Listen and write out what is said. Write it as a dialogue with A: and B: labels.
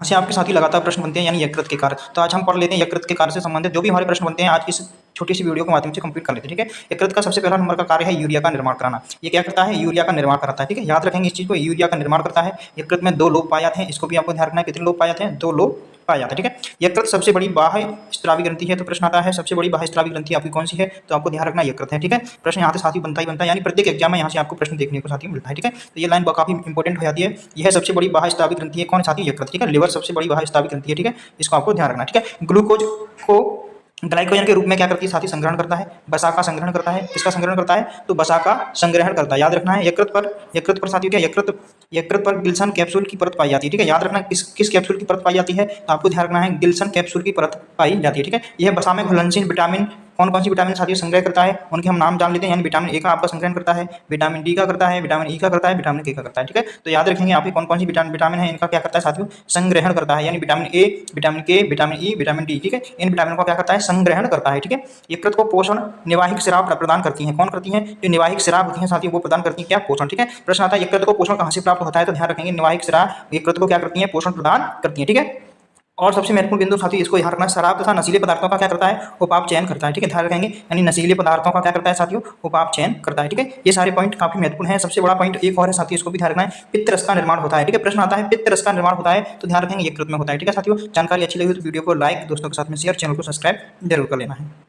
A: से आपके साथ ही लगातार प्रश्न बनते हैं यानी यकृत के कार्य। तो आज हम पढ़ लेते हैं यकृत के कार्य से संबंधित जो भी हमारे प्रश्न बनते हैं आज इस छोटी सी वीडियो के माध्यम से कंप्लीट कर लेते हैं। ठीक है, यकृत का सबसे पहला नंबर का कार्य है यूरिया का निर्माण कराना। ये क्या करता है? यूरिया का निर्माण कराता है। ठीक है, याद रखेंगे इस चीज को, यूरिया का निर्माण करता है। यकृत में 2 लोब पाए जाते हैं, इसको भी आपको ध्यान रखना है। कितने लोब पाए जाते हैं? 2 लोब पाया जाता है। ठीक है, यकृत सबसे बड़ी बाह्य स्रावी ग्रंथि है। तो प्रश्न आता है सबसे बड़ी बाह्य स्रावी ग्रंथि आपकी कौन सी है? तो आपको ध्यान रखना यकृत है। ठीक है, प्रश्न यहाँ से साथ ही बनता है, यानी प्रत्येक एग्जाम में यहाँ से आपको प्रश्न देखने को साथ ही मिलता है। ठीक है, तो ये लाइन काफी इंपॉर्टेंट हो जाती है। यह सबसे बड़ी बाह्य स्रावी ग्रंथि है, कौन? साथ ही यकृत। ठीक है, लिवर सबसे बड़ी बाह्य स्रावी ग्रंथि है। ठीक है, इसको आपको ध्यान रखना। ठीक है, ग्लूकोज को ग्लाइकोजन के रूप में क्या करती है? साथ ही संग्रहण करता है। वसा का संग्रहण करता है। किसका संग्रहण करता है? तो वसा का संग्रहण करता है। याद रखना है यकृत पर साथियों क्या यकृत पर गिल्सन कैप्सूल की परत पाई जाती है। ठीक है, याद रखना किस कैप्सूल की परत पाई जाती है? तो आपको ध्यान रखना है गिल्सन कैप्सूल की परत पाई जाती है। ठीक है, यह वसा में घुलनशील विटामिन कौन सी विटामिन साथियों संग्रह करता है? उनके हम नाम जान लेते हैं। यानी विटामिन ए का आपका संग्रहण करता है, विटामिन डी का करता है, विटामिन ई का करता है, विटामिन के का करता है। ठीक है, तो याद रखेंगे आपकी कौन सी विटामिन है, इनका क्या करता है साथियों? संग्रहण करता है। यानी विटामिन ए, विटामिन के, विटामिन ई, विटामिन डी। ठीक है, इन विटामिन को क्या करता है? संग्रहण करता है। ठीक है, यकृत को पोषण निवाहिक स्राव प्रदान करती है। कौन करती है? जो निवाहिक स्राव होती है साथियों वो प्रदान करती है क्या? पोषण। ठीक है, प्रश्न आता है यकृत को पोषण कहां से प्राप्त होता है? तो ध्यान रखेंगे निवाहिक स्राव यकृत को क्या करती है? पोषण प्रदान करती है। ठीक है, और सबसे महत्वपूर्ण बिंदु साथियों इसको ध्यान रखना, शराब तथा नशीले पदार्थों का क्या करता है? उपाप चयन करता है। ठीक है, ध्यान रखेंगे यानी नशीले पदार्थों का क्या करता है साथियों? उपाप चयन करता है। ठीक है, ये सारे पॉइंट काफी महत्वपूर्ण है। सबसे बड़ा पॉइंट एक और है साथियों, इसको भी ध्यान रखना है, पित्त रस का निर्माण होता है। ठीक है, प्रश्न आता है पित्त रस का निर्माण होता है, तो ध्यान रखेंगे यकृत में होता है। ठीक है साथियों, जानकारी अच्छी लगी तो वीडियो को लाइक, दोस्तों के साथ में शेयर, चैनल को सब्सक्राइब जरूर कर लेना है।